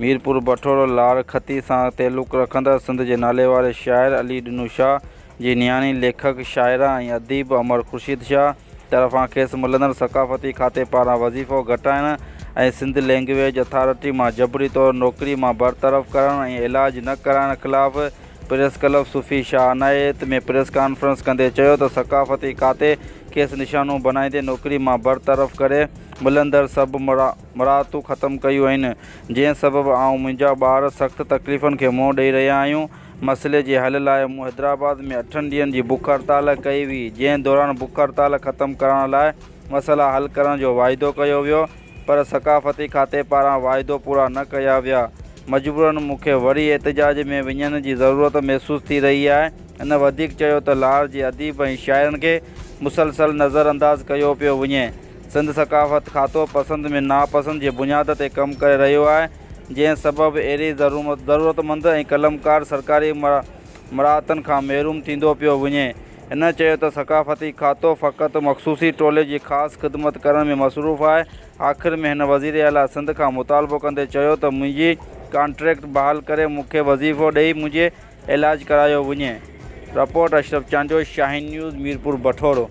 मीरपुर बठोरो लाड़ खती सां तालुक़ रखंदड़ सिंध जे नाले वारे शाइर अली ॾिनू शाह जी नियाणी लेखक शाइरा ऐं अदीब अमर ख़ुर्शीद शाह तरफ़ां खेसि मिलंदड़ सक़ाफ़ती खाते पारां वज़ीफ़ो घटाइण ऐं सिंध लैंग्वेज अथॉरिटी मां जबरी तौरु नौकरी मां बरतरफ़ करण ऐं इलाज न कराइण ख़िलाफ़ प्रेस क्लब सूफ़ी शाह अनायत में प्रेस कॉन्फ्रेंस कंदे चयो त सक़ाफ़ती खाते खेसि निशानो बनाईंदे नौकरी मां बरतरफ़ करे मिलंदड़ सभु मराहतूं ख़तमु कयूं आहिनि, जंहिं सबबि आउं मुंहिंजा ॿार सख़्तु तकलीफ़ुनि खे मुंहुं ॾेई रहिया आहियूं। मसइले जे हल लाइ मूं हैदराबाद में 8 ॾींहंनि जी बुख हड़ताल कई हुई, जंहिं दौरान बुख हड़ताल ख़तमु करण लाइ मसइला हल करण जो वाइदो कयो वियो, पर सक़ाफ़ती खाते पारां वाइदो पूरा न कया विया। मजबूरन मूंखे वरी एहतजाज में वञण जी ज़रूरत महसूस थी रही आहे। इन वधीक चयो त लाड़ जे अदीब ऐं शाइरनि खे मुसलसल नज़रअंदाज़ कयो पियो वञे। सिंध सक़ाफ़त खातो पसंदि में नापसंदि जे बुनियाद ते कमु करे रहियो आहे, जंहिं सबबि अहिड़ी ज़रूरतमंद ऐं कलमकार सरकारी मराहतनि खां महरूम थींदो पियो वञे। हिन चयो त सक़ाफ़ती खातो फ़क़ति मख़सूसी टोले जी ख़ासि ख़िदमत करण में मसरूफ़ आहे। आख़िर में हिन वज़ीर आला सिंध खां मुतालबो कंदे चयो त मुंहिंजी कॉन्ट्रैक्ट बहाल करे मूंखे वज़ीफ़ो ॾेई मुंहिंजे इलाज करायो वञे। रिपोर्ट अशरफ चांजो, शाहीन न्यूज़, मीरपुर बठोरो।